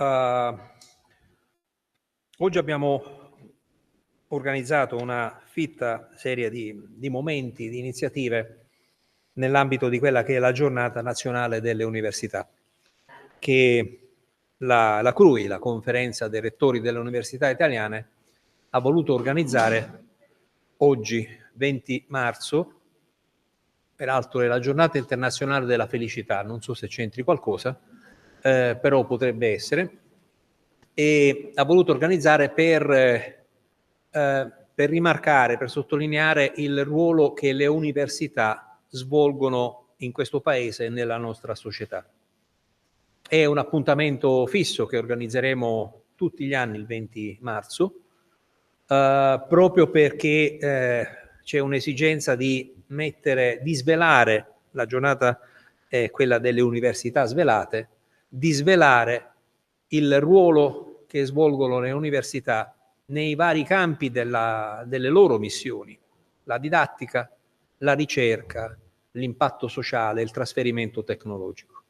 Oggi abbiamo organizzato una fitta serie di momenti, di iniziative nell'ambito di quella che è la Giornata Nazionale delle Università, che la CRUI, la Conferenza dei Rettori delle Università Italiane, ha voluto organizzare oggi, 20 marzo, peraltro è la Giornata Internazionale della Felicità, non so se c'entri qualcosa, però potrebbe essere, e ha voluto organizzare per rimarcare, per sottolineare il ruolo che le università svolgono in questo paese e nella nostra società. È un appuntamento fisso che organizzeremo tutti gli anni il 20 marzo, proprio perché c'è un'esigenza di svelare, la giornata è quella delle università svelate, di svelare il ruolo che svolgono le università nei vari campi delle loro missioni: la didattica, la ricerca, l'impatto sociale, il trasferimento tecnologico.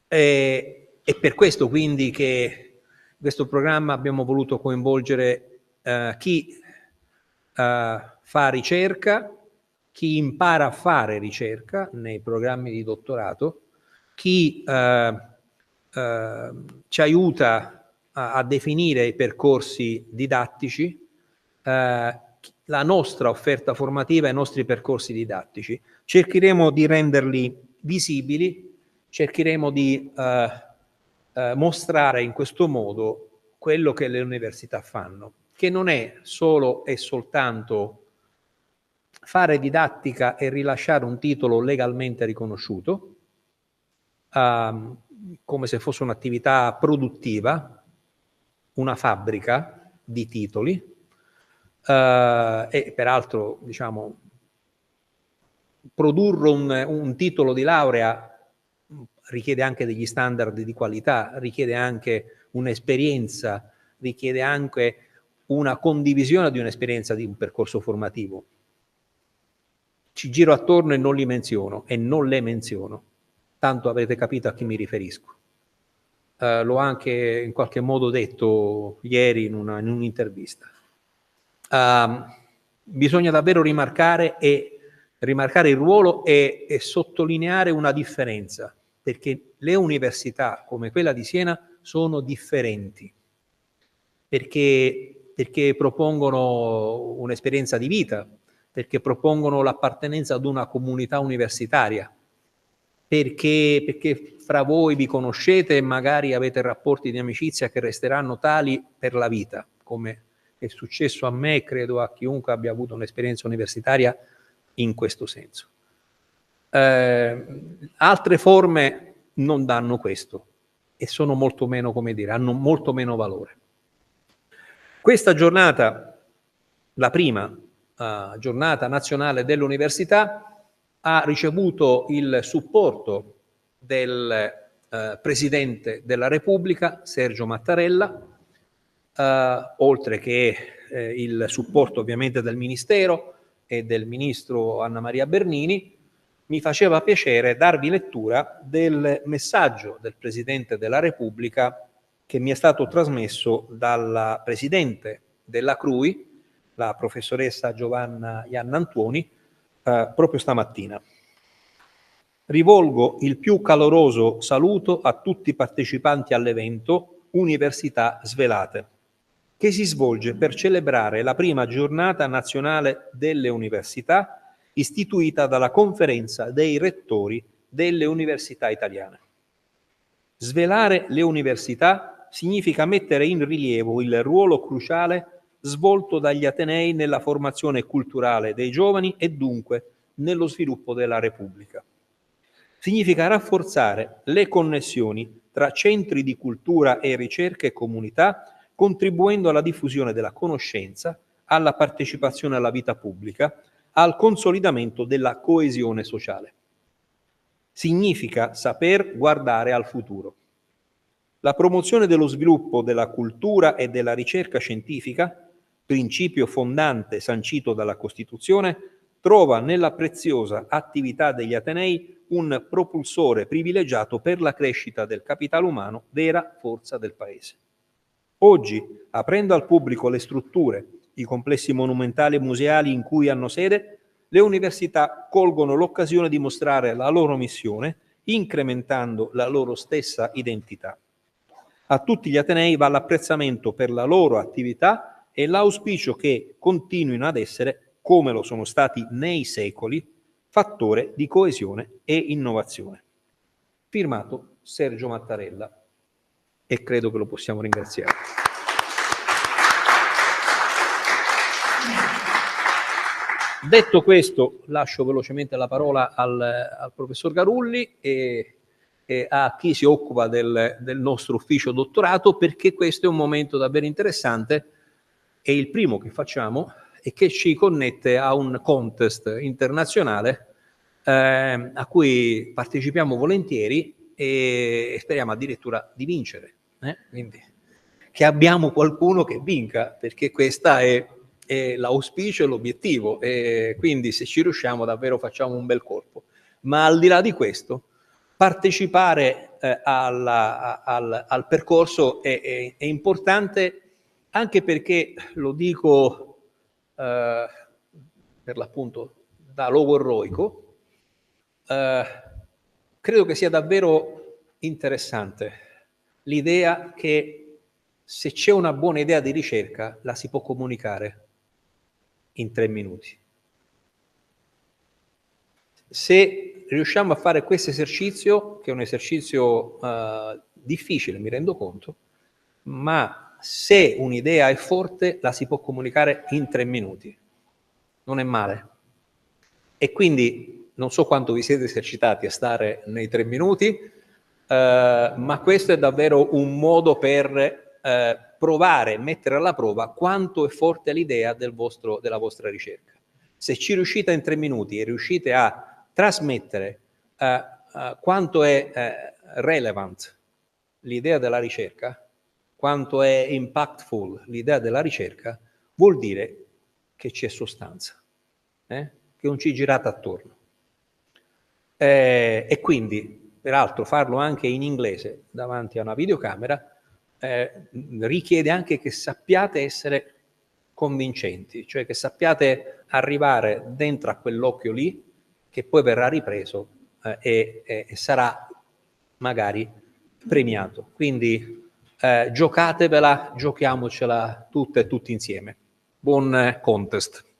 È per questo quindi che in questo programma abbiamo voluto coinvolgere chi fa ricerca, chi impara a fare ricerca nei programmi di dottorato, chi ci aiuta a definire i percorsi didattici, la nostra offerta formativa e i nostri percorsi didattici. Cercheremo di renderli visibili, cercheremo di mostrare in questo modo quello che le università fanno, che non è solo e soltanto fare didattica e rilasciare un titolo legalmente riconosciuto, come se fosse un'attività produttiva, una fabbrica di titoli, e peraltro, diciamo, produrre un titolo di laurea richiede anche degli standard di qualità, richiede anche un'esperienza, richiede anche una condivisione di un'esperienza, di un percorso formativo. Ci giro attorno e non li menziono e non le menziono, tanto avete capito a chi mi riferisco. L'ho anche in qualche modo detto ieri in un'intervista. Bisogna davvero rimarcare il ruolo e sottolineare una differenza, perché le università come quella di Siena sono differenti, perché propongono un'esperienza di vita, perché propongono l'appartenenza ad una comunità universitaria, perché fra voi vi conoscete e magari avete rapporti di amicizia che resteranno tali per la vita, come è successo a me e credo a chiunque abbia avuto un'esperienza universitaria in questo senso. Altre forme non danno questo e sono molto meno, come dire, hanno molto meno valore. Questa giornata, la prima giornata nazionale dell'università, ha ricevuto il supporto del Presidente della Repubblica, Sergio Mattarella, oltre che il supporto ovviamente del Ministero e del Ministro Anna Maria Bernini. Mi faceva piacere darvi lettura del messaggio del Presidente della Repubblica che mi è stato trasmesso dalla Presidente della CRUI, la professoressa Giovanna Iannantuoni, proprio stamattina. Rivolgo il più caloroso saluto a tutti i partecipanti all'evento Università Svelate, che si svolge per celebrare la prima giornata nazionale delle università istituita dalla Conferenza dei Rettori delle Università Italiane. Svelare le università significa mettere in rilievo il ruolo cruciale svolto dagli atenei nella formazione culturale dei giovani e dunque nello sviluppo della Repubblica. Significa rafforzare le connessioni tra centri di cultura e ricerca e comunità, contribuendo alla diffusione della conoscenza, alla partecipazione alla vita pubblica, al consolidamento della coesione sociale. Significa saper guardare al futuro. La promozione dello sviluppo della cultura e della ricerca scientifica, principio fondante sancito dalla Costituzione, trova nella preziosa attività degli Atenei un propulsore privilegiato per la crescita del capitale umano, vera forza del Paese. Oggi, aprendo al pubblico le strutture, i complessi monumentali e museali in cui hanno sede, le università colgono l'occasione di mostrare la loro missione, incrementando la loro stessa identità. A tutti gli Atenei va l'apprezzamento per la loro attività e l'auspicio che continuino ad essere, come lo sono stati nei secoli, fattore di coesione e innovazione. Firmato Sergio Mattarella, e credo che lo possiamo ringraziare. Detto questo, lascio velocemente la parola al professor Garulli e a chi si occupa del nostro ufficio dottorato, perché questo è un momento davvero interessante, è il primo che facciamo e che ci connette a un contest internazionale a cui partecipiamo volentieri e speriamo addirittura di vincere. Quindi che abbiamo qualcuno che vinca, perché questa è l'auspicio e l'obiettivo, e quindi se ci riusciamo davvero facciamo un bel colpo. Ma al di là di questo, partecipare al percorso è importante, anche perché, lo dico per l'appunto da logorroico, credo che sia davvero interessante l'idea che se c'è una buona idea di ricerca la si può comunicare in 3 minuti. Se riusciamo a fare questo esercizio, che è un esercizio difficile, mi rendo conto, ma se un'idea è forte la si può comunicare in 3 minuti. Non è male. E quindi non so quanto vi siete esercitati a stare nei 3 minuti, ma questo è davvero un modo per provare, mettere alla prova quanto è forte l'idea della vostra ricerca. Se ci riuscite in 3 minuti e riuscite a trasmettere quanto è relevant l'idea della ricerca, quanto è impactful l'idea della ricerca, vuol dire che c'è sostanza, che non ci girate attorno. E quindi, peraltro, farlo anche in inglese davanti a una videocamera richiede anche che sappiate essere convincenti, cioè che sappiate arrivare dentro a quell'occhio lì, che poi verrà ripreso e sarà magari premiato. Quindi giocatevela, giochiamocela tutte e tutti insieme. Buon contest.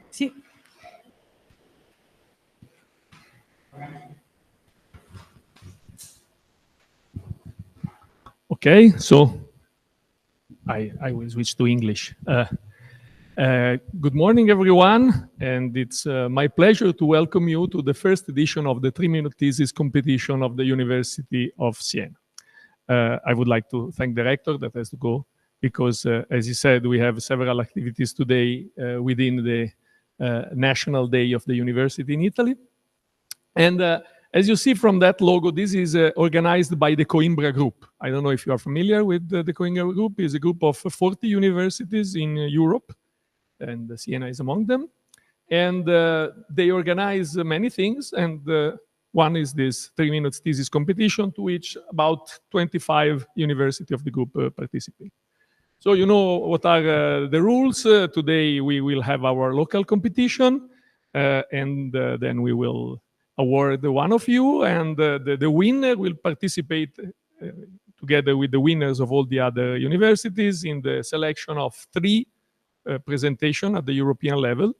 Sì. Okay, so I will switch to English. Good morning, everyone, and it's my pleasure to welcome you to the first edition of the 3-minute thesis competition of the University of Siena. I would like to thank the rector that has to go because, as he said, we have several activities today within the National Day of the University in Italy. And as you see from that logo, this is organized by the Coimbra Group. I don't know if you are familiar with the Coimbra Group. It's a group of 40 universities in Europe, and Siena is among them. And they organize many things, and one is this 3-minute thesis competition, to which about 25 universities of the group participate. So you know what are the rules. Today we will have our local competition, and then we will award one of you, and the winner will participate together with the winners of all the other universities in the selection of 3 presentations at the European level.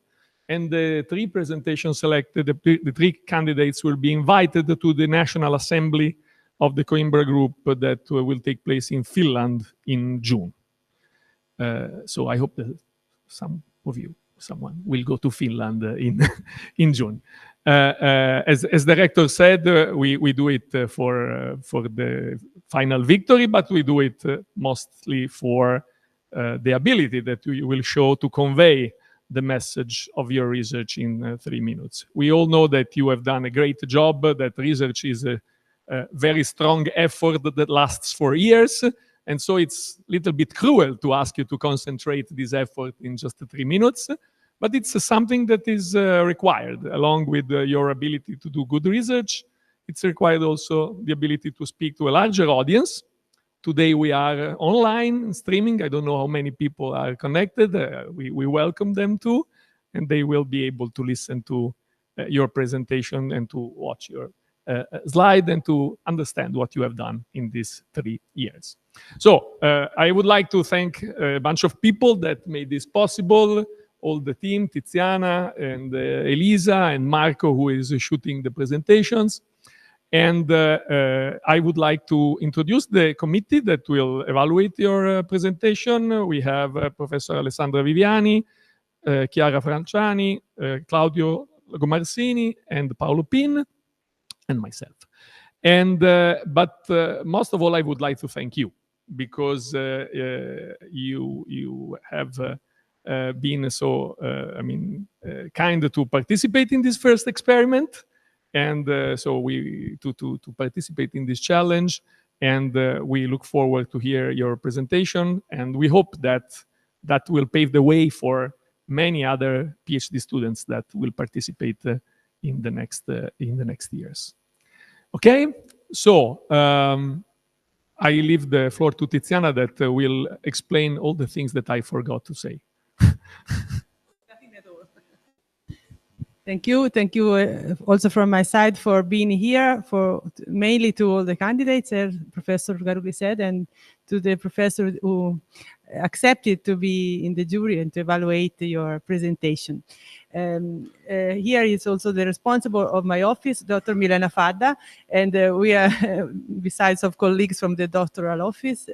And the 3 presentations selected, the 3 candidates will be invited to the National Assembly of the Coimbra Group that will take place in Finland in June. So I hope that someone will go to Finland in June. As the rector said, we do it for the final victory, but we do it mostly for the ability that you will show to convey the message of your research in 3 minutes. We all know that you have done a great job, that research is a very strong effort that lasts for years, and so it's a little bit cruel to ask you to concentrate this effort in just 3 minutes, but it's something that is required. Along with your ability to do good research, it's required also the ability to speak to a larger audience. Today we are online streaming. I don't know how many people are connected. We welcome them too, and they will be able to listen to your presentation and to watch your slide and to understand what you have done in these 3 years. So I would like to thank a bunch of people that made this possible, all the team, Tiziana and Elisa and Marco, who is shooting the presentations. And I would like to introduce the committee that will evaluate your presentation. We have Professor Alessandra Viviani, Chiara Franciani, Claudio Gomarsini, and Paolo Pin, and myself. And but most of all, I would like to thank you, because you have been so kind to participate in this first experiment, and so we to participate in this challenge, and we look forward to hear your presentation, and we hope that that will pave the way for many other PhD students that will participate in the next years. Okay, so I leave the floor to Tiziana that will explain all the things that I forgot to say. Thank you also from my side for being here, for mainly to all the candidates, as Professor Garrugli said, and to the professor who accepted to be in the jury and to evaluate your presentation. Here is also the responsible of my office, Dr. Milena Fadda, and we are, besides of colleagues from the doctoral office,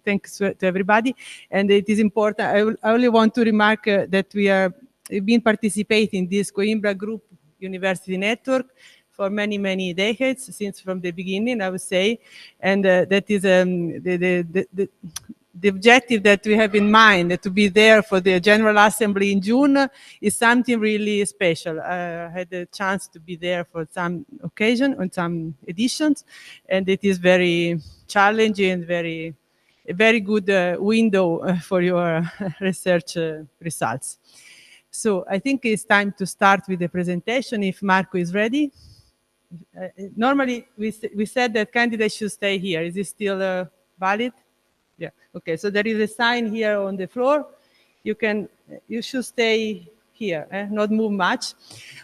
thanks to everybody. And it is important, I only want to remark that we've been participating in this Coimbra Group University Network for many, many decades, since from the beginning, I would say. And that is the objective that we have in mind, to be there for the General Assembly in June, is something really special. I had a chance to be there for some occasion, on some editions, and it is very challenging, a very good window for your research results. So I think it's time to start with the presentation, if Marco is ready. Normally, we said that candidates should stay here. Is this still valid? Yeah, okay, so there is a sign here on the floor. You should stay here, not move much.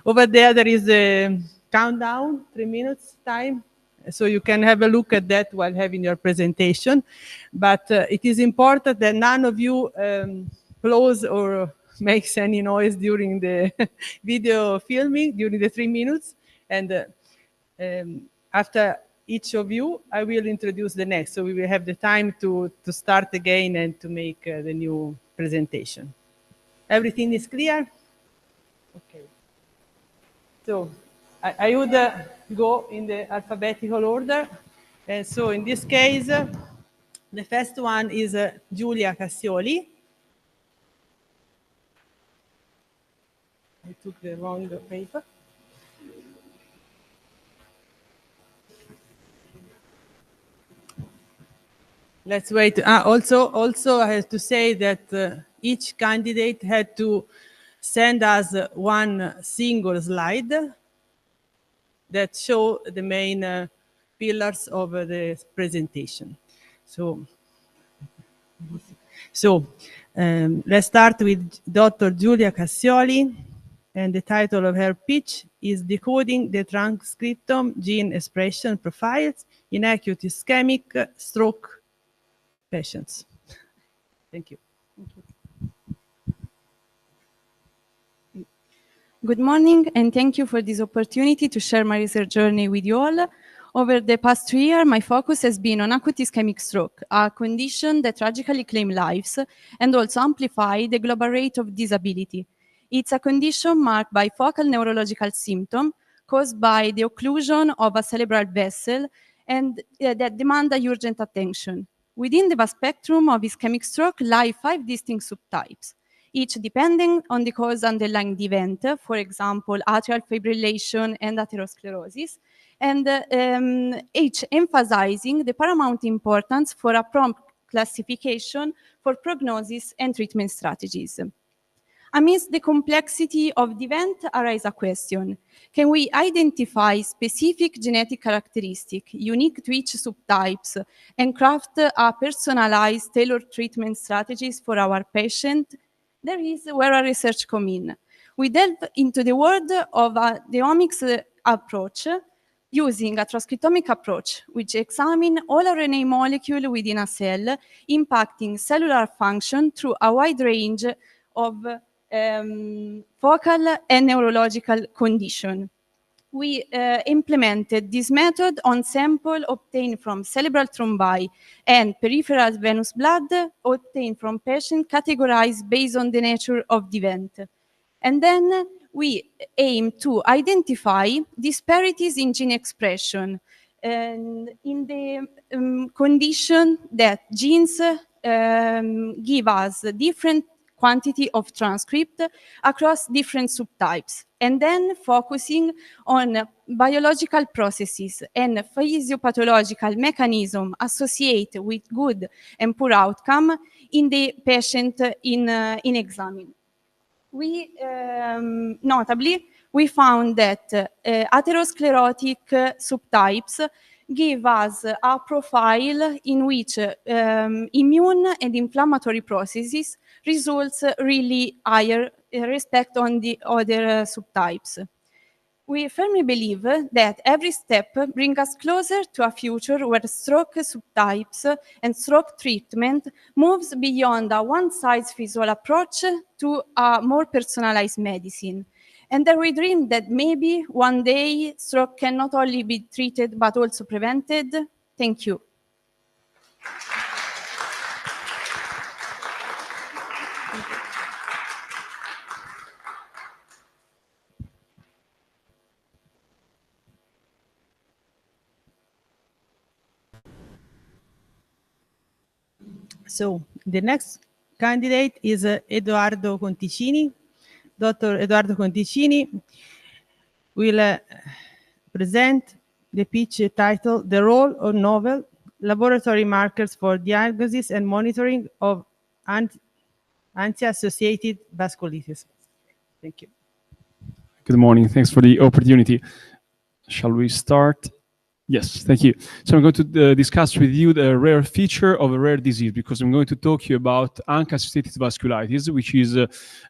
Over there is a countdown, 3 minutes time. So you can have a look at that while having your presentation. But it is important that none of you close or makes any noise during the video filming, during the 3 minutes. And after each of you, I will introduce the next. So we will have the time to start again and to make the new presentation. Everything is clear? Okay. So I would go in the alphabetical order. And so in this case, the first one is Giulia Cassioli. I took the wrong paper. Let's wait. Also, I have to say that each candidate had to send us one single slide that show the main pillars of the presentation. So let's start with Dr. Giulia Cassioli, and the title of her pitch is Decoding the Transcriptome Gene Expression Profiles in Acute Ischemic Stroke Patients. Thank you. Good morning, and thank you for this opportunity to share my research journey with you all. Over the past 3 years, my focus has been on acute ischemic stroke, a condition that tragically claims lives and also amplifies the global rate of disability. It's a condition marked by focal neurological symptoms caused by the occlusion of a cerebral vessel and that demand a urgent attention. Within the vast spectrum of ischemic stroke lie 5 distinct subtypes, each depending on the cause underlying the event, for example, atrial fibrillation and atherosclerosis, and each emphasizing the paramount importance for a prompt classification for prognosis and treatment strategies. Amidst the complexity of the event arises a question: can we identify specific genetic characteristics unique to each subtypes and craft a personalized, tailored treatment strategies for our patient? There is where our research comes in. We delve into the world of the omics approach using a transcriptomic approach, which examines all RNA molecules within a cell, impacting cellular function through a wide range of focal and neurological condition. We implemented this method on sample obtained from cerebral thrombi and peripheral venous blood obtained from patients categorized based on the nature of the event. And then we aim to identify disparities in gene expression and in the condition that genes give us different quantity of transcript across different subtypes, and then focusing on biological processes and physiopathological mechanism associated with good and poor outcome in the patient in examine. We notably, we found that atherosclerotic subtypes give us a profile in which immune and inflammatory processes results really higher respect on the other subtypes. We firmly believe that every step brings us closer to a future where stroke subtypes and stroke treatment moves beyond a one-size-fits-all approach to a more personalized medicine. And that we dream that maybe one day stroke can not only be treated but also prevented. Thank you. So the next candidate is Edoardo Conticini. Dr. Edoardo Conticini will present the pitch titled "The Role of Novel Laboratory Markers for Diagnosis and Monitoring of ANCA-associated vasculitis." Thank you. Good morning. Thanks for the opportunity. Shall we start? Yes, thank you. So I'm going to discuss with you the rare feature of a rare disease, because I'm going to talk to you about ANCA-associated vasculitis, which is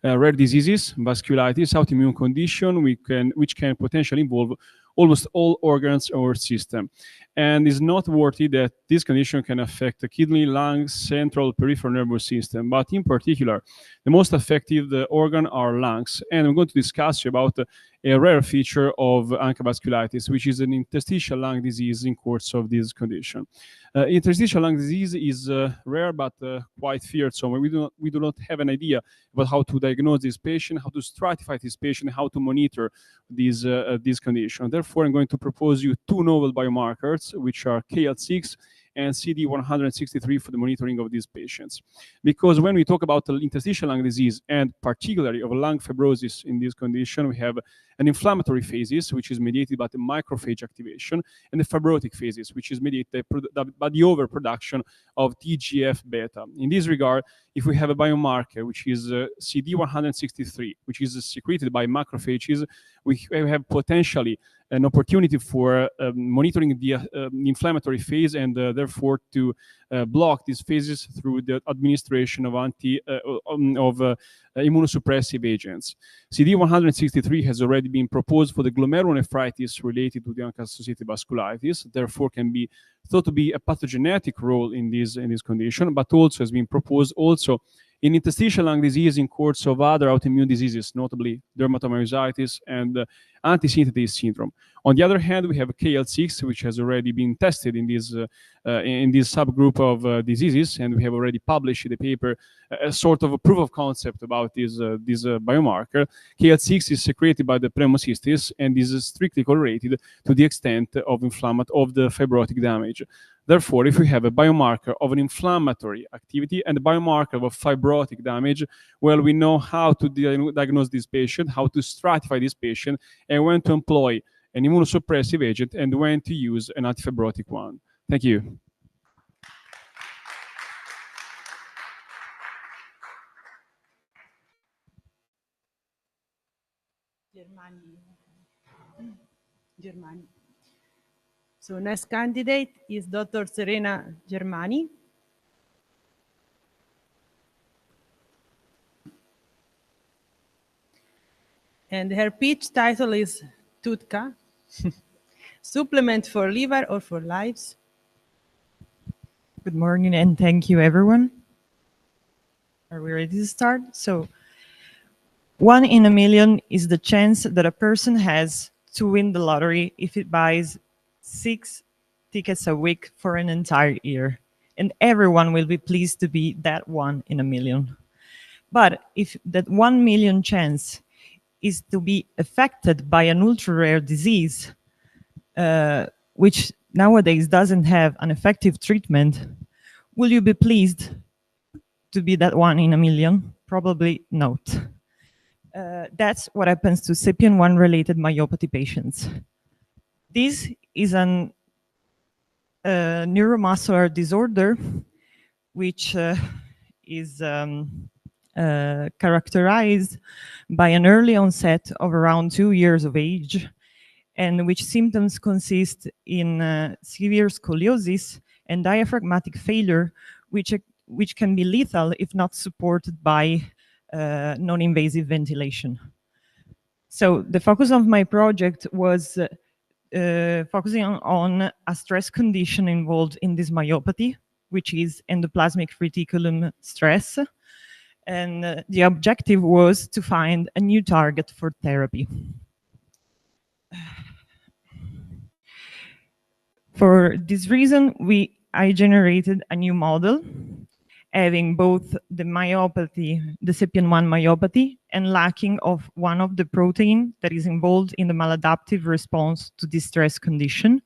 rare diseases, vasculitis, autoimmune condition, which can potentially involve almost all organs or system. And it's noteworthy that this condition can affect the kidney, lungs, central, peripheral nervous system, but in particular, the most affected organ are lungs. And I'm going to discuss about a rare feature of ANCA vasculitis, which is an interstitial lung disease in course of this condition. Interstitial lung disease is rare but quite feared. So we do not have an idea about how to diagnose this patient, how to stratify this patient, how to monitor this condition. Therefore, I'm going to propose you two novel biomarkers, which are KL6 and CD163 for the monitoring of these patients. Because when we talk about the interstitial lung disease, and particularly of lung fibrosis in this condition, we have an inflammatory phases, which is mediated by the macrophage activation, and the fibrotic phases, which is mediated by the overproduction of TGF-beta. In this regard, if we have a biomarker, which is CD163, which is secreted by macrophages, we have potentially an opportunity for monitoring the inflammatory phase and therefore to block these phases through the administration of immunosuppressive agents. CD163 has already been proposed for the glomerulonephritis related to the ANCA-associated vasculitis, therefore can be thought to be a pathogenetic role in this condition, but also has been proposed also in interstitial lung disease in course of other autoimmune diseases, notably dermatomyositis and anti-synthetase syndrome. On the other hand, we have KL6, which has already been tested in this subgroup of diseases, and we have already published the paper, a sort of a proof of concept about this biomarker. KL6 is secreted by the pneumocystis and is strictly correlated to the extent of the fibrotic damage. Therefore, if we have a biomarker of an inflammatory activity and a biomarker of a fibrotic damage, well, we know how to diagnose this patient, how to stratify this patient, and when to employ an immunosuppressive agent and when to use an antifibrotic one. Thank you. Germani. So next candidate is Dr. Serena Germani. And her pitch title is TUDCA, Supplement for Liver or for Lives. Good morning and thank you, everyone. Are we ready to start? So, 1 in a million is the chance that a person has to win the lottery if it buys 6 tickets a week for an entire year. And everyone will be pleased to be that 1 in a million. But if that 1 million chance is to be affected by an ultra-rare disease, which nowadays doesn't have an effective treatment, will you be pleased to be that 1 in a million? Probably not. That's what happens to SEPION1 related myopathy patients. This is a neuromuscular disorder which is characterized by an early onset of around 2 years of age, and which symptoms consist in severe scoliosis and diaphragmatic failure, which can be lethal if not supported by non-invasive ventilation. So the focus of my project was focusing on a stress condition involved in this myopathy, which is endoplasmic reticulum stress. And the objective was to find a new target for therapy. For this reason, I generated a new model having both the myopathy, the SEPION1 myopathy, and lacking of one of the protein that is involved in the maladaptive response to this stress condition.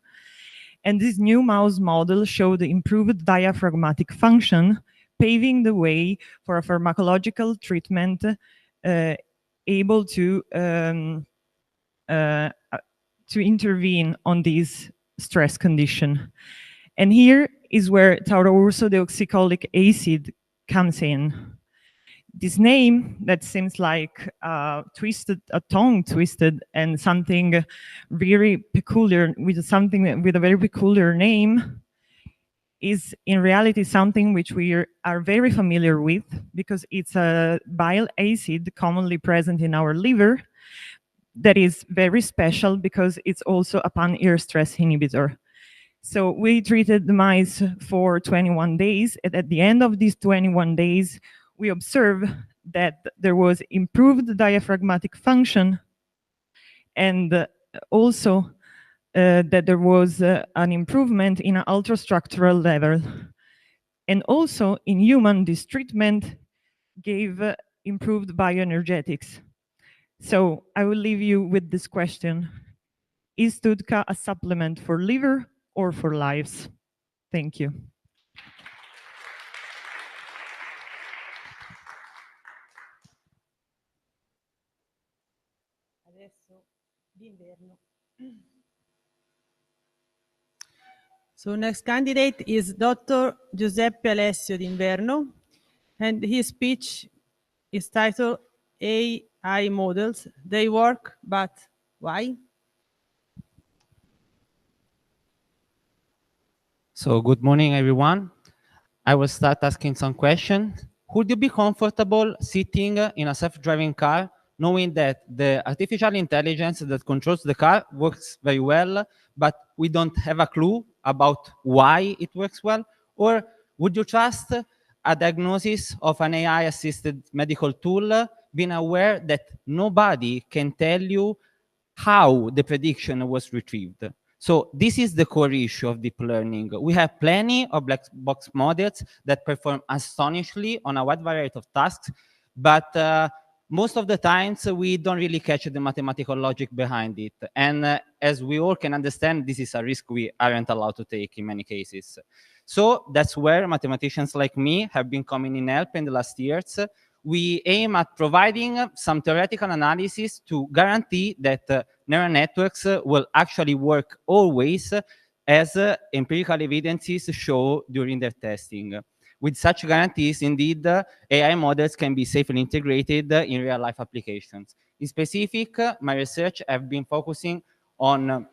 And this new mouse model showed improved diaphragmatic function, paving the way for a pharmacological treatment able to intervene on this stress condition. And here is where tauroursodeoxycholic acid comes in. This name that seems like a tongue twisted and something very peculiar, with a very peculiar name, is in reality something which we are very familiar with, because it's a bile acid commonly present in our liver that is very special because it's also a pan-ear stress inhibitor. So we treated the mice for 21 days, and at the end of these 21 days, we observed that there was improved diaphragmatic function, and also that there was an improvement in an ultrastructural level. And also in human, this treatment gave improved bioenergetics. So I will leave you with this question. Is TUDCA a supplement for liver or for lives? Thank you. So next candidate is Dr. Giuseppe Alessio D'Inverno, and his speech is titled AI Models, They Work, but Why? So good morning, everyone. I will start asking some questions. Would you be comfortable sitting in a self-driving car knowing that the artificial intelligence that controls the car works very well, but we don't have a clue about why it works well? Or would you trust a diagnosis of an AI-assisted medical tool, being aware that nobody can tell you how the prediction was retrieved. So this is the core issue of deep learning. We have plenty of black box models that perform astonishingly on a wide variety of tasks, but most of the times we don't really catch the mathematical logic behind it. And as we all can understand, this is a risk we aren't allowed to take in many cases. So that's where mathematicians like me have been coming in help in the last years. We aim at providing some theoretical analysis to guarantee that neural networks will actually work always as empirical evidences show during their testing. With such guarantees, indeed, AI models can be safely integrated in real-life applications. In specific, my research have been focusing on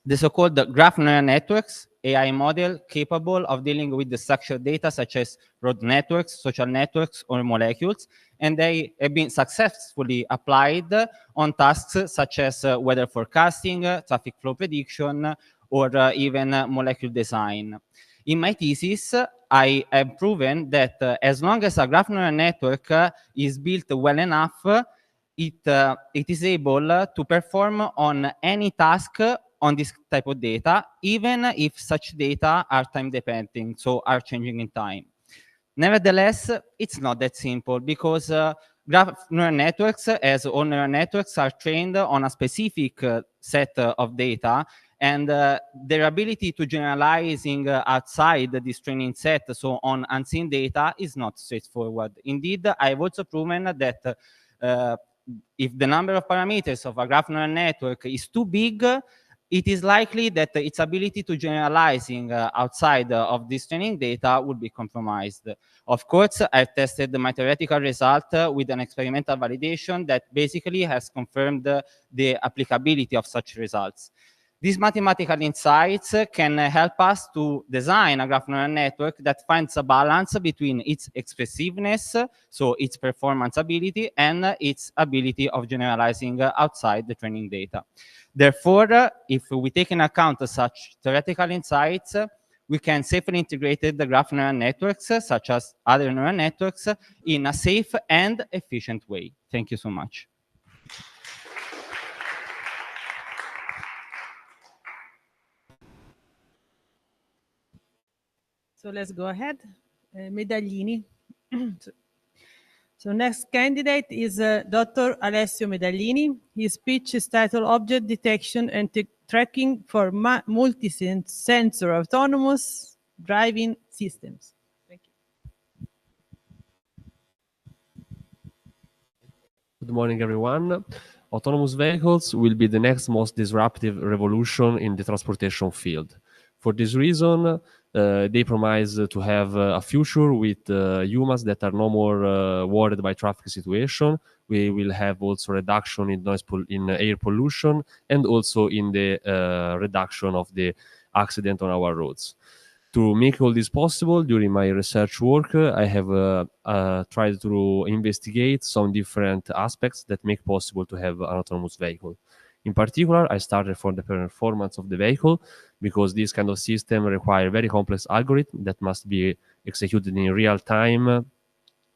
the so-called graph neural networks, AI model capable of dealing with the structured data such as road networks, social networks, or molecules, and they have been successfully applied on tasks such as weather forecasting, traffic flow prediction, or even molecule design. In my thesis, I have proven that as long as a graph neural network is built well enough, it is able to perform on any task on this type of data, even if such data are time dependent, so are changing in time. Nevertheless, it's not that simple because graph neural networks, as all neural networks, are trained on a specific set of data, and their ability to generalizing outside this training set, so on unseen data, is not straightforward. Indeed, I've also proven that if the number of parameters of a graph neural network is too big, it is likely that its ability to generalizing outside of this training data would be compromised. Of course, I've tested my theoretical result with an experimental validation that basically has confirmed the applicability of such results. These mathematical insights can help us to design a graph neural network that finds a balance between its expressiveness, so its performance ability, and its ability of generalizing outside the training data. Therefore, if we take into account such theoretical insights, we can safely integrate the graph neural networks, such as other neural networks, in a safe and efficient way. Thank you so much. So let's go ahead. Medaglini. So next candidate is Dr. Alessio Medaglini. His speech is titled Object Detection and Tracking for Multi-Sensor Autonomous Driving Systems. Thank you. Good morning, everyone. Autonomous vehicles will be the next most disruptive revolution in the transportation field. For this reason, they promise to have a future with humans that are no more worried by traffic situation. We will have also reduction in in air pollution, and also in the reduction of the accident on our roads. To make all this possible, during my research work, I have tried to investigate some different aspects that make possible to have an autonomous vehicle. In particular, I started from the performance of the vehicle, because this kind of system require very complex algorithm that must be executed in real time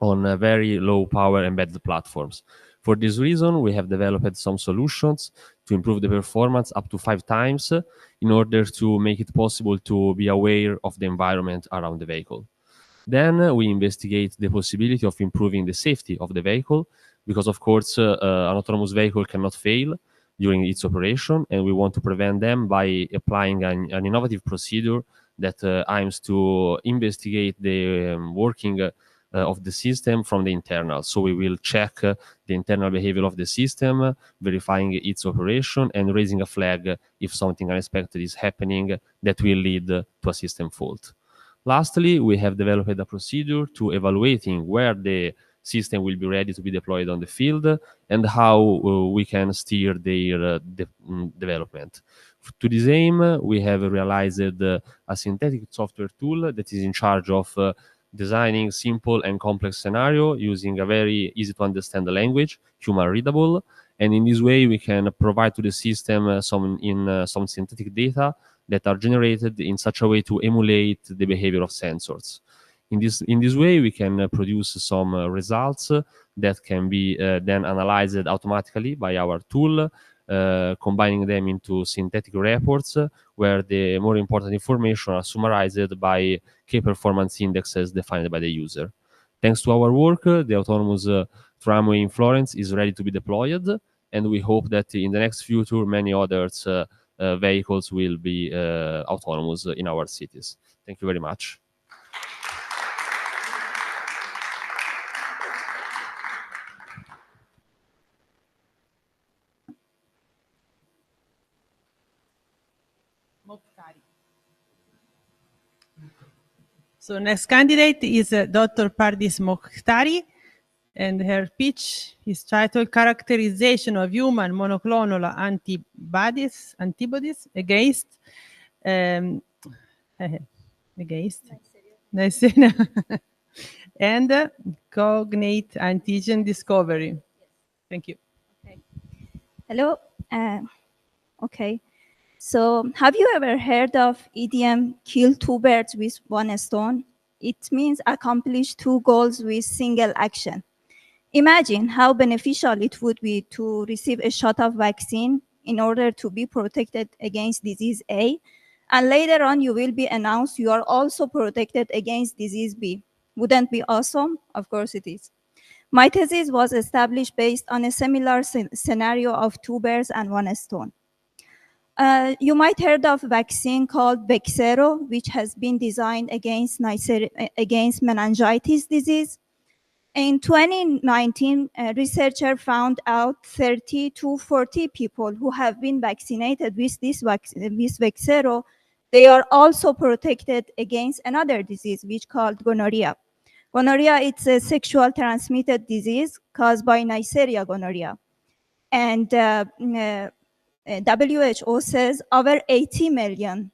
on very low power embedded platforms. For this reason, we have developed some solutions to improve the performance up to 5 times in order to make it possible to be aware of the environment around the vehicle. Then we investigate the possibility of improving the safety of the vehicle, because of course an autonomous vehicle cannot fail during its operation, and we want to prevent them by applying an innovative procedure that aims to investigate the working of the system from the internal. So we will check the internal behavior of the system, verifying its operation, and raising a flag if something unexpected is happening that will lead to a system fault. Lastly, we have developed a procedure to evaluating where the system will be ready to be deployed on the field, and how we can steer their development. To this aim, we have realized a synthetic software tool that is in charge of designing simple and complex scenario using a very easy to understand language, human readable, and in this way we can provide to the system some synthetic data that are generated in such a way to emulate the behavior of sensors. In this way, we can produce some results that can be then analyzed automatically by our tool combining them into synthetic reports where the more important information are summarized by key performance indexes defined by the user. Thanks to our work, the autonomous tramway in Florence is ready to be deployed, and we hope that in the next future many other vehicles will be autonomous in our cities. Thank you very much. So next candidate is Dr. Pardis Mokhtari, and her pitch is titled Characterization of Human Monoclonal Antibodies against Neisseria and cognate antigen discovery. Thank you. Okay. Hello. Okay. So have you ever heard of idiom kill two birds with one stone? It means accomplish two goals with single action. Imagine how beneficial it would be to receive a shot of vaccine in order to be protected against disease A, and later on you will be announced you are also protected against disease B. Wouldn't be awesome? Of course it is. My thesis was established based on a similar scenario of two birds and one stone. You might heard of a vaccine called Bexsero, which has been designed against meningitis disease. In 2019, a researcher found out 30 to 40 people who have been vaccinated with this Bexsero. They are also protected against another disease, which called gonorrhea. Gonorrhea, it's a sexual transmitted disease caused by Neisseria gonorrhea. And WHO says over 80 million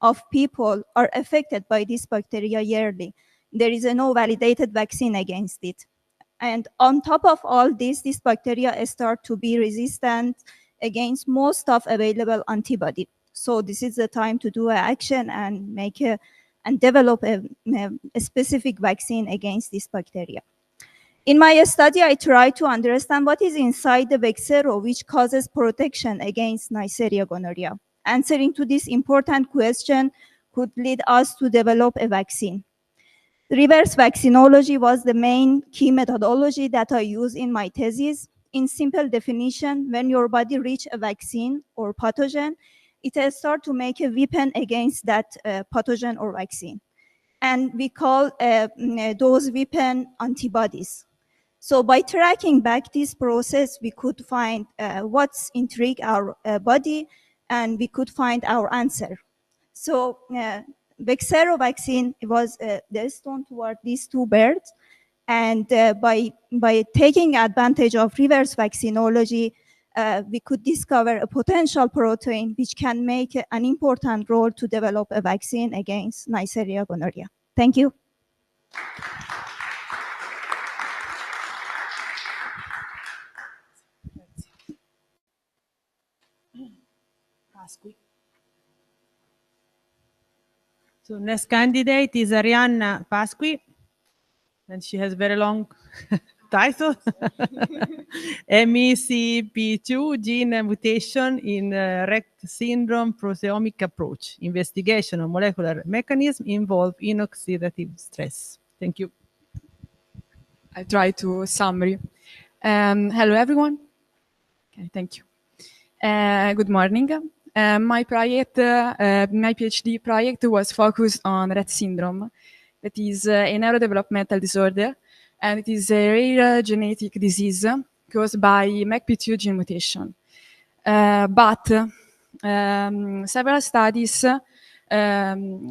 of people are affected by this bacteria yearly. There is no validated vaccine against it. And on top of all this bacteria start to be resistant against most of available antibody. So this is the time to do action and develop a specific vaccine against this bacteria. In my study, I tried to understand what is inside the Bexsero which causes protection against Neisseria gonorrhea. Answering to this important question could lead us to develop a vaccine. Reverse vaccinology was the main key methodology that I use in my thesis. In simple definition, when your body reaches a vaccine or pathogen, it will start to make a weapon against that pathogen or vaccine. And we call those weapon antibodies. So by tracking back this process, we could find what's intrigue our body, and we could find our answer. So Bexsero vaccine was the stone toward these two birds. And by taking advantage of reverse vaccinology, we could discover a potential protein which can make an important role to develop a vaccine against Neisseria gonorrhea. Thank you. So next candidate is Arianna Pasqui, and she has very long title. MECP2 gene mutation in Rett syndrome proteomic approach. Investigation of molecular mechanism involved in oxidative stress. Thank you. I try to summary. Hello, everyone. Okay, thank you. Good morning. My PhD project was focused on Rett syndrome. That is a neurodevelopmental disorder, and it is a rare genetic disease caused by MECP2 gene mutation. But several studies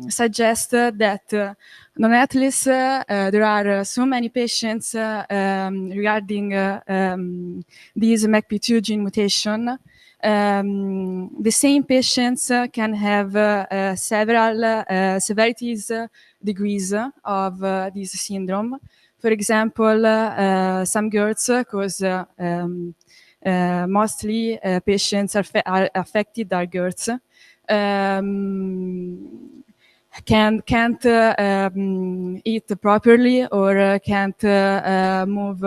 suggest that nonetheless there are so many patients regarding this MECP2 gene mutation. The same patients can have several severities degrees of this syndrome. For example, some girls, because mostly patients are affected are girls, can't eat properly or can't move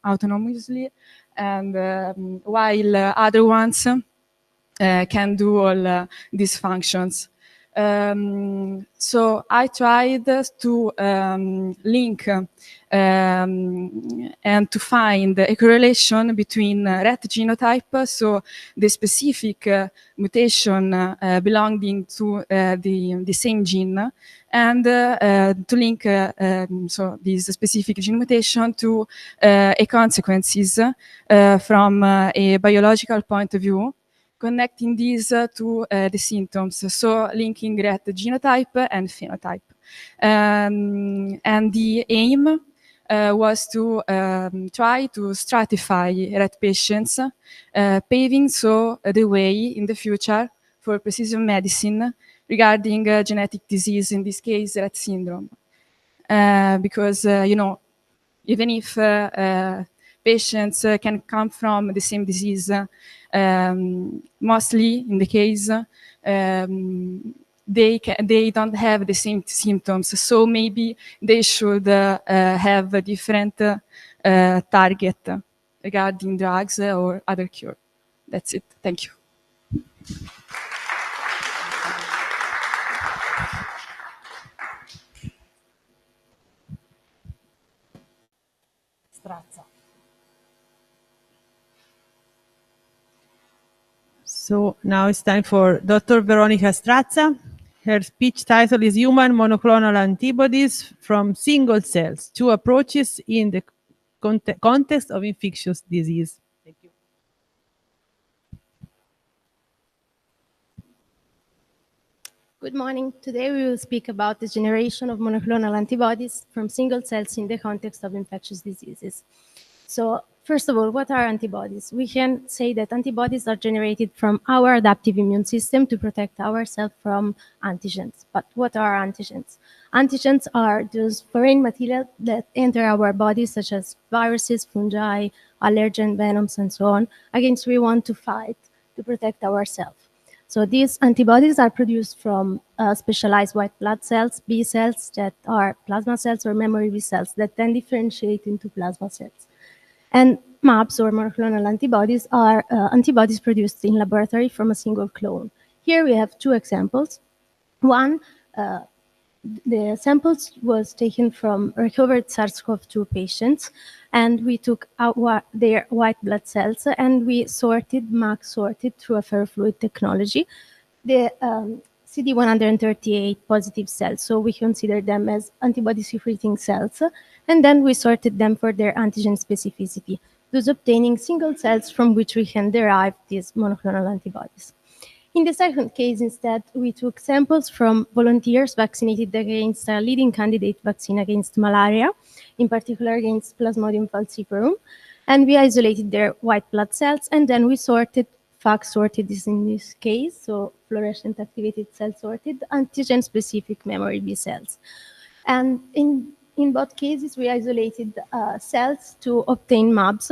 autonomously, and while other ones can do all these functions. So I tried to link and to find a correlation between Rett genotype, so the specific mutation belonging to the same gene, and to link so this specific gene mutation to a consequences from a biological point of view, connecting these to the symptoms, so linking Rett genotype and phenotype. And the aim was to try to stratify Rett patients, paving so the way in the future for precision medicine regarding genetic disease, in this case, Rett syndrome. Because, you know, even if patients can come from the same disease, mostly in the case, they don't have the same symptoms, so maybe they should have a different target regarding drugs or other cure. That's it. Thank you. So now it's time for Dr. Veronica Strazza. Her speech title is Human Monoclonal Antibodies from Single Cells, Two Approaches in the Context of Infectious Disease. Thank you. Good morning. Today we will speak about the generation of monoclonal antibodies from single cells in the context of infectious diseases. So first of all, what are antibodies? We can say that antibodies are generated from our adaptive immune system to protect ourselves from antigens. But what are antigens? Antigens are those foreign material that enter our bodies, such as viruses, fungi, allergen, venoms, and so on, against we want to fight to protect ourselves. So these antibodies are produced from specialized white blood cells, B cells that are plasma cells, or memory B cells that then differentiate into plasma cells. And MABs, or monoclonal antibodies, are antibodies produced in laboratory from a single clone. Here we have two examples. One, the samples was taken from recovered SARS-CoV-2 patients, and we took out their white blood cells and we max sorted through a ferrofluid technology the CD138 positive cells. So we consider them as antibody secreting cells, and then we sorted them for their antigen specificity, thus obtaining single cells from which we can derive these monoclonal antibodies. In the second case, instead, we took samples from volunteers vaccinated against a leading candidate vaccine against malaria, in particular against Plasmodium falciparum, and we isolated their white blood cells, and then we sorted this in this case, so fluorescent activated cell sorted, antigen-specific memory B cells. And in both cases, we isolated cells to obtain MABs,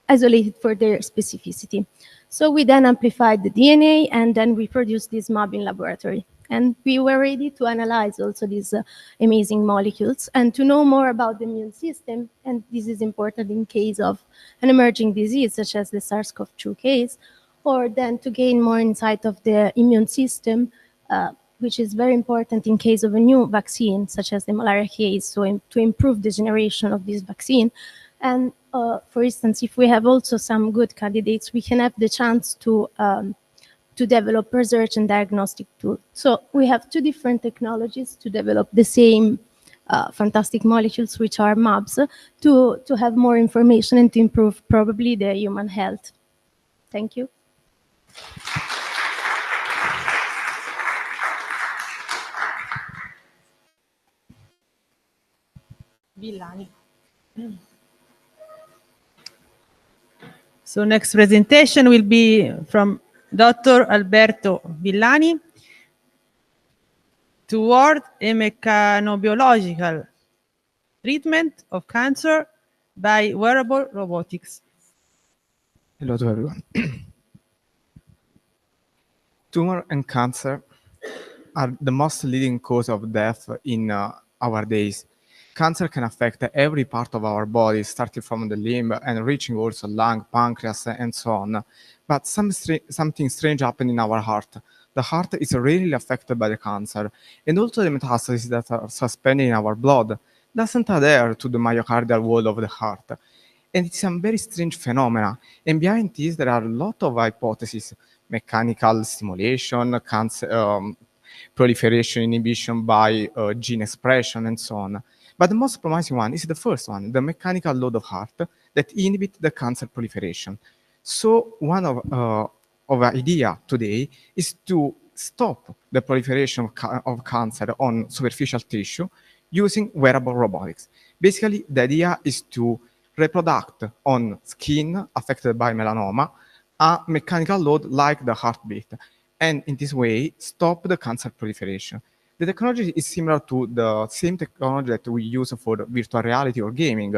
isolated for their specificity. So we then amplified the DNA, and then we produced this MAB in laboratory. And we were ready to analyze also these amazing molecules and to know more about the immune system. And this is important in case of an emerging disease, such as the SARS-CoV-2 case, or then to gain more insight of the immune system, which is very important in case of a new vaccine, such as the malaria case, so to improve the generation of this vaccine. And for instance, if we have also some good candidates, we can have the chance to develop research and diagnostic tools. So we have two different technologies to develop the same fantastic molecules, which are MABs, to have more information and to improve probably the human health. Thank you. Villani. So next presentation will be from Dr. Alberto Villani toward a mechanobiological treatment of cancer by wearable robotics. Hello to everyone. Tumor and cancer are the most leading cause of death in our days. cancer can affect every part of our body, starting from the limb and reaching also lung, pancreas, and so on. But something strange happened in our heart. The heart is really affected by the cancer, and also the metastases that are suspended in our blood doesn't adhere to the myocardial wall of the heart. And it's a very strange phenomena. And behind this, there are a lot of hypotheses: mechanical stimulation, cancer, proliferation inhibition by gene expression, and so on. But the most promising one is the first one, the mechanical load of heart that inhibit the cancer proliferation. So one of idea today is to stop the proliferation of cancer on superficial tissue using wearable robotics. Basically, the idea is to reproduce on skin affected by melanoma a mechanical load like the heartbeat, and in this way stop the cancer proliferation. The technology is similar to the same technology that we use for virtual reality or gaming.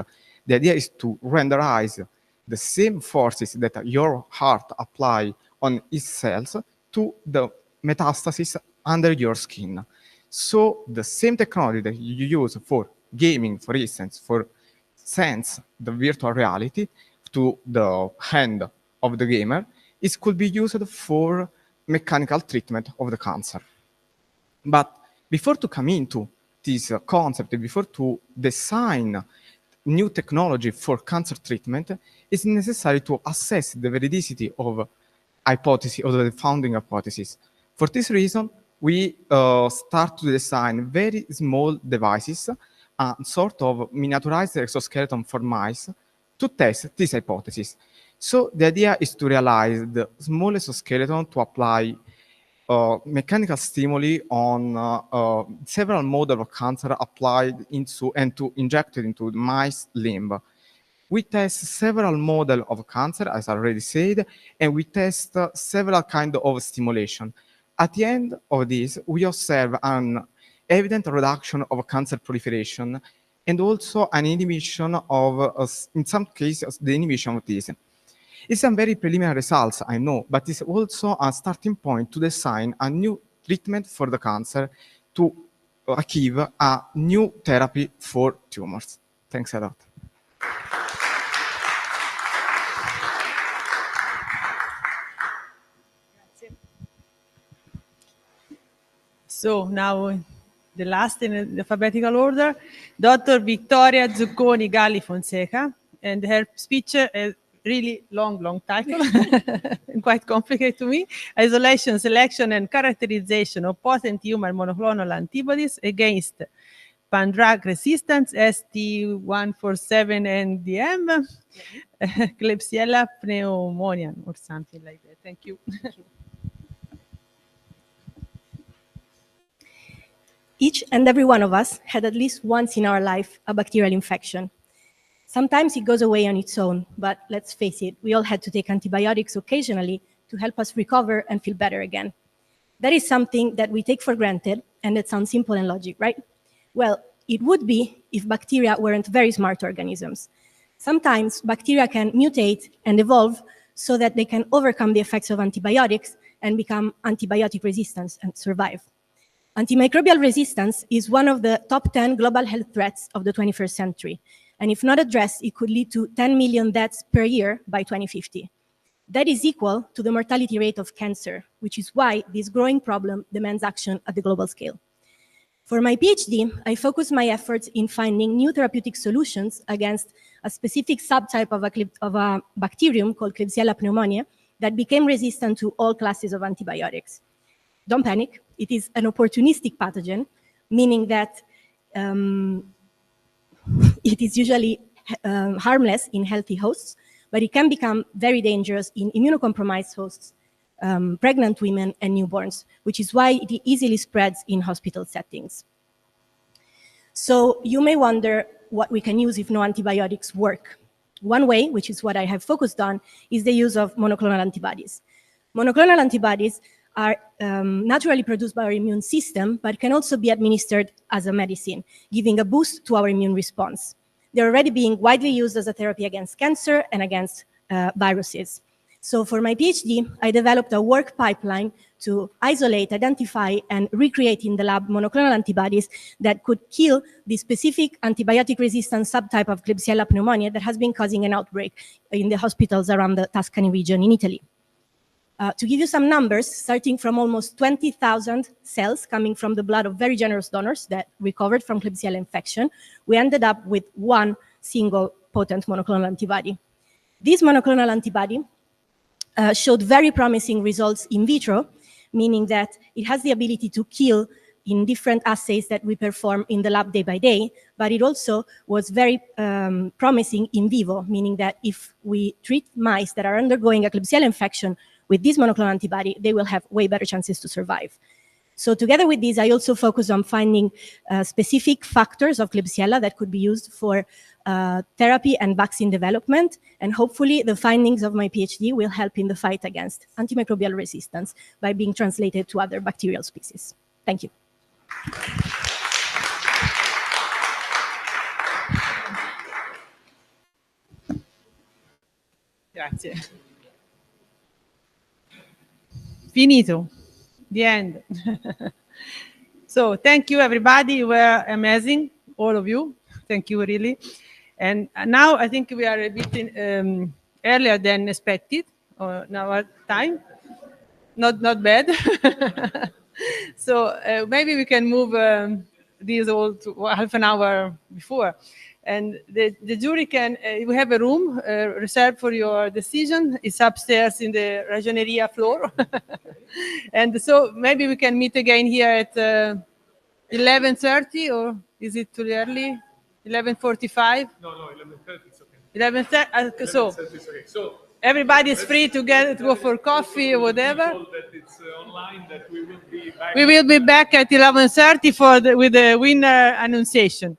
The idea is to renderize the same forces that your heart apply on its cells to the metastasis under your skin. So the same technology that you use for gaming, for instance, for sense the virtual reality to the hand of the gamer, it could be used for mechanical treatment of the cancer. But before to come into this concept, before to design new technology for cancer treatment, it's necessary to assess the validity of hypothesis or the founding hypothesis. For this reason, we start to design very small devices, a sort of miniaturized exoskeleton for mice, to test this hypothesis. So the idea is to realize the small exoskeleton to apply mechanical stimuli on several models of cancer applied into and to inject it into the mice limb. We test several models of cancer, as I already said, and we test several kinds of stimulation. At the end of this, we observe an evident reduction of cancer proliferation and also an inhibition of, in some cases, the inhibition of this. It's some very preliminary results, I know, but it's also a starting point to design a new treatment for the cancer to achieve a new therapy for tumors. Thanks a lot. So now the last in the alphabetical order, Dr. Victoria Zucconi Galli Fonseca, and her speech is really long title and quite complicated to me. Isolation, selection, and characterization of potent human monoclonal antibodies against pan-drug resistance, ST147-NDM, Klebsiella pneumoniae, or something like that. Thank you. Each and every one of us had at least once in our life a bacterial infection. Sometimes it goes away on its own, but let's face it, we all had to take antibiotics occasionally to help us recover and feel better again. That is something that we take for granted, and it sounds simple and logic, right? Well, it would be if bacteria weren't very smart organisms. Sometimes bacteria can mutate and evolve so that they can overcome the effects of antibiotics and become antibiotic resistant and survive. Antimicrobial resistance is one of the top 10 global health threats of the 21st century. And if not addressed, it could lead to 10 million deaths per year by 2050. That is equal to the mortality rate of cancer, which is why this growing problem demands action at the global scale. For my PhD, I focus my efforts in finding new therapeutic solutions against a specific subtype of a bacterium called Klebsiella pneumoniae that became resistant to all classes of antibiotics. Don't panic, it is an opportunistic pathogen, meaning that it is usually harmless in healthy hosts, but it can become very dangerous in immunocompromised hosts, pregnant women, and newborns, which is why it easily spreads in hospital settings. So you may wonder what we can use if no antibiotics work. One way, which is what I have focused on, is the use of monoclonal antibodies. Monoclonal antibodies are naturally produced by our immune system, but can also be administered as a medicine, giving a boost to our immune response. They're already being widely used as a therapy against cancer and against viruses. So for my PhD, I developed a work pipeline to isolate, identify, and recreate in the lab monoclonal antibodies that could kill the specific antibiotic-resistant subtype of Klebsiella pneumoniae that has been causing an outbreak in the hospitals around the Tuscany region in Italy. To give you some numbers, starting from almost 20,000 cells coming from the blood of very generous donors that recovered from Klebsiella infection, we ended up with one single potent monoclonal antibody. This monoclonal antibody showed very promising results in vitro, meaning that it has the ability to kill in different assays that we perform in the lab day by day, but it also was very promising in vivo, meaning that if we treat mice that are undergoing a Klebsiella infection with this monoclonal antibody, they will have way better chances to survive. So together with this, I also focus on finding specific factors of Klebsiella that could be used for therapy and vaccine development. And hopefully the findings of my PhD will help in the fight against antimicrobial resistance by being translated to other bacterial species. Thank you. Grazie. Finito. The end. So thank you, everybody. You were amazing, all of you. Thank you, really. And now I think we are a bit earlier than expected in our time. Not bad. So maybe we can move these all to half an hour before. And the jury can, we have a room reserved for your decision. It's upstairs in the Ragioneria floor. And so maybe we can meet again here at 11:30, or is it too early? 11:45? No, 11:30, it's okay. 11:30, so 11:30 is okay. So everybody is free to go for coffee or whatever. That it's online, that we will be back. We will be back at 11:30 with the winner annunciation.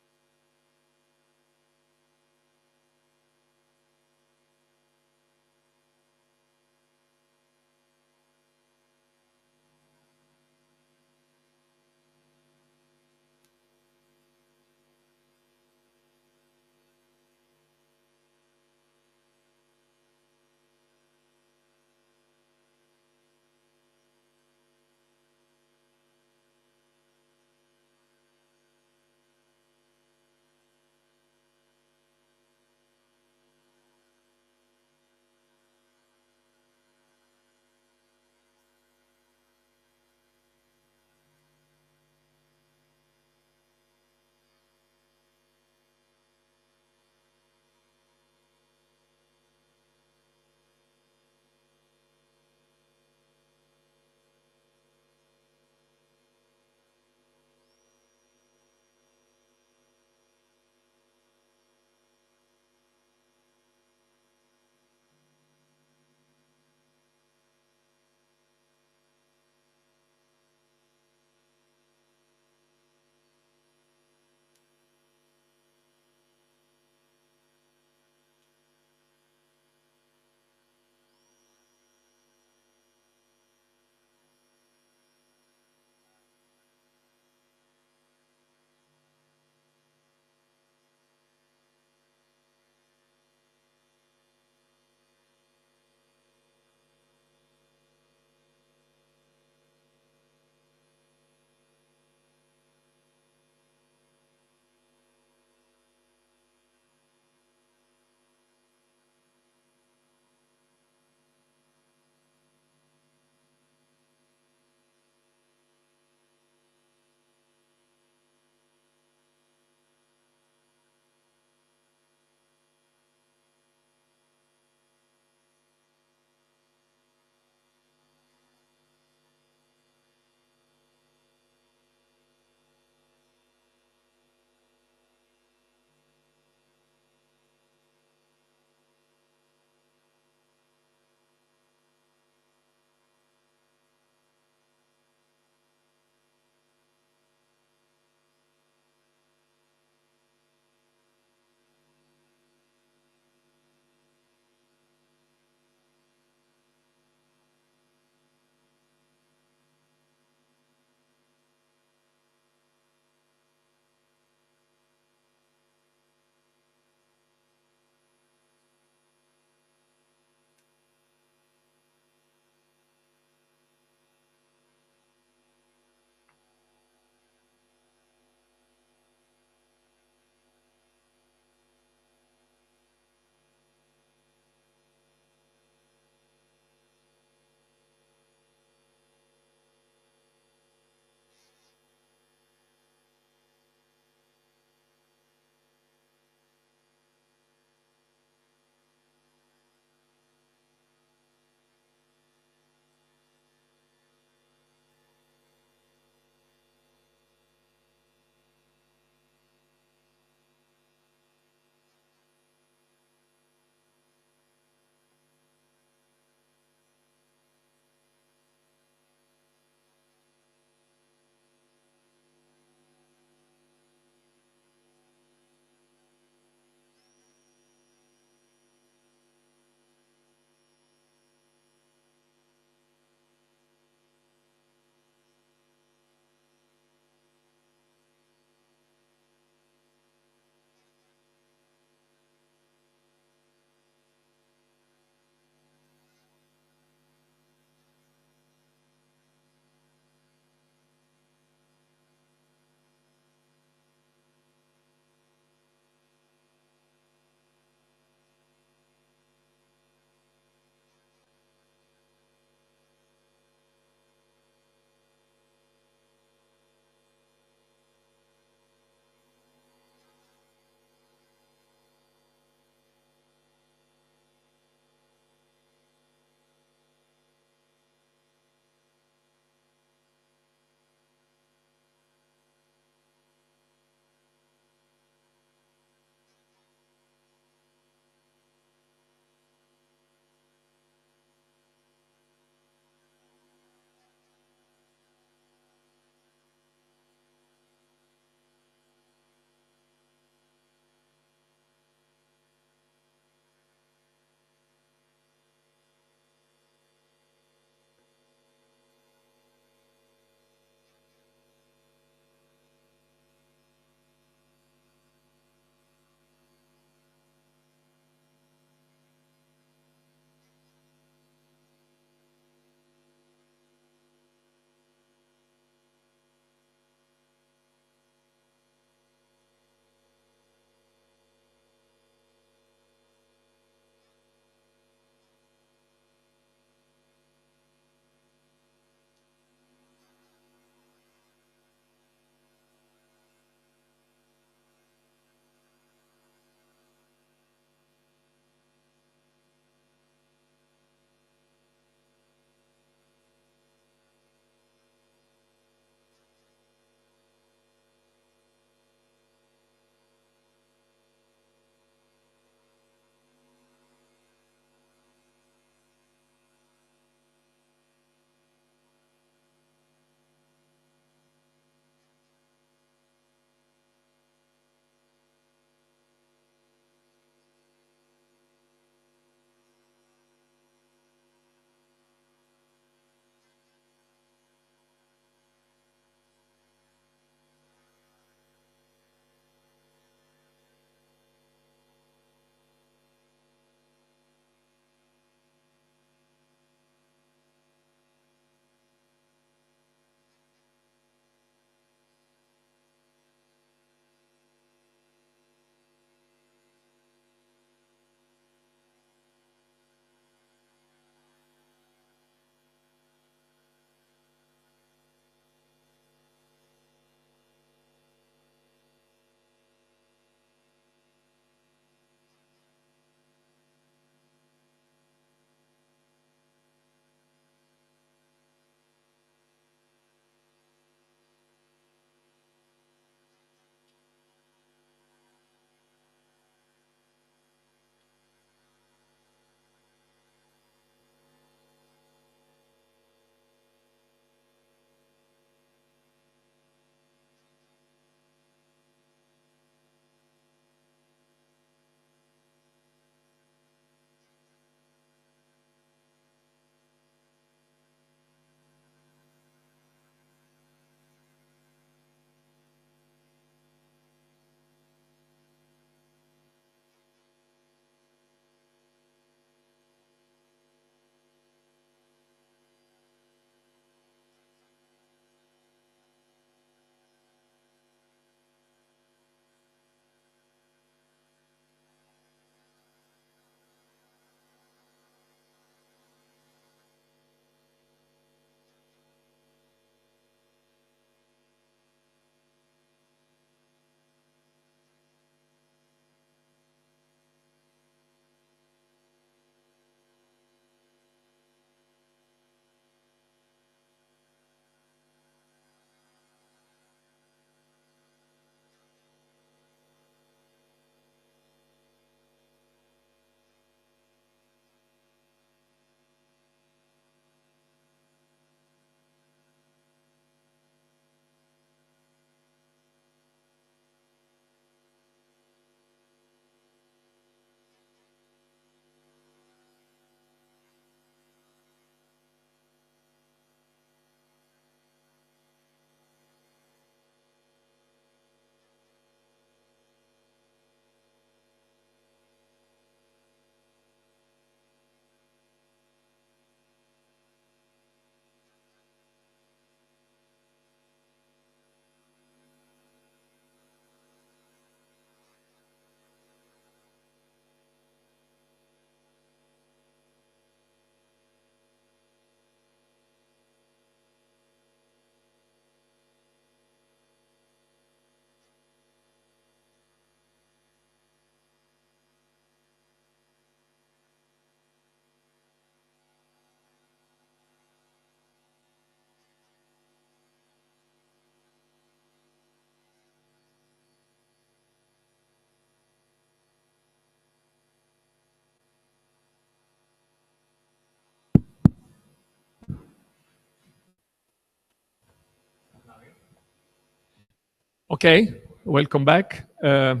Okay, welcome back. Okay,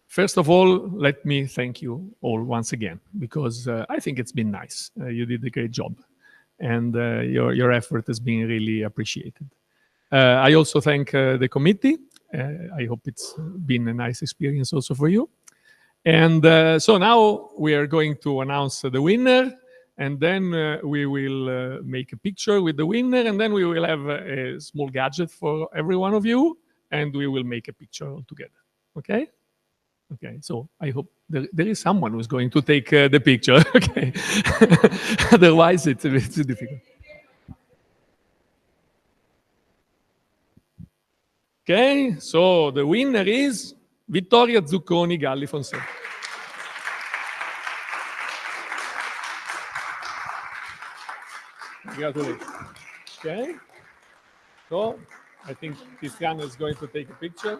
first of all, let me thank you all once again, because I think it's been nice. You did a great job, and your effort has been really appreciated. I also thank the committee. I hope it's been a nice experience also for you. And so now we are going to announce the winner, and then we will make a picture with the winner, and then we will have a small gadget for every one of you, and we will make a picture all together. Okay? Okay, so I hope there is someone who's going to take the picture. Okay. Otherwise, it's a bit difficult. Okay, so the winner is Vittoria Zucconi Galli Fonseca. Congratulations. Okay, so I think Cristiano is going to take a picture.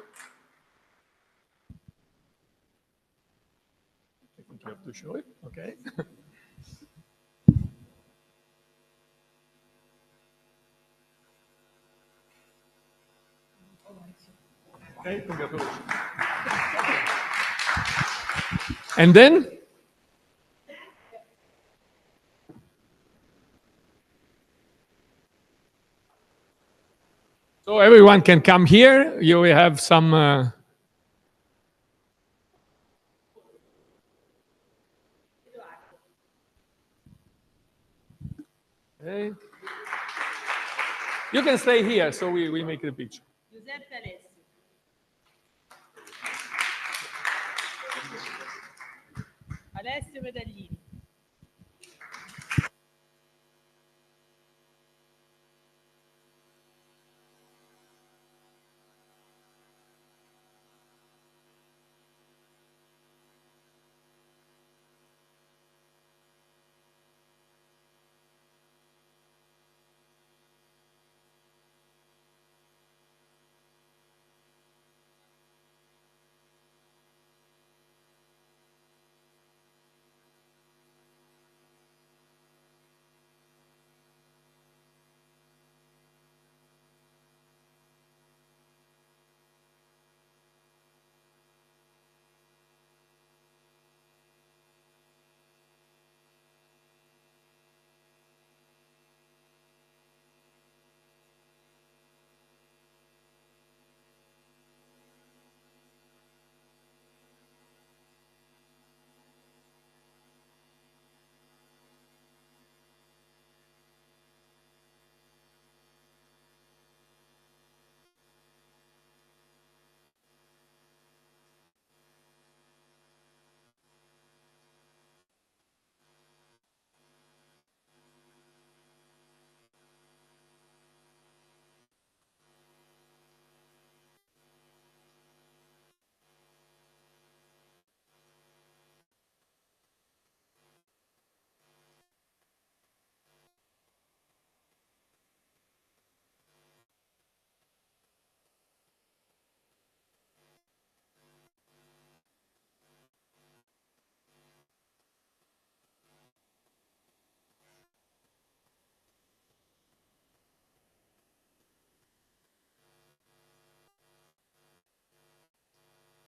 I think you have to show it. Okay. Okay, congratulations. And then? So everyone can come here. You will have some... Okay. You can stay here, so we make the picture. Alessio Medaglini.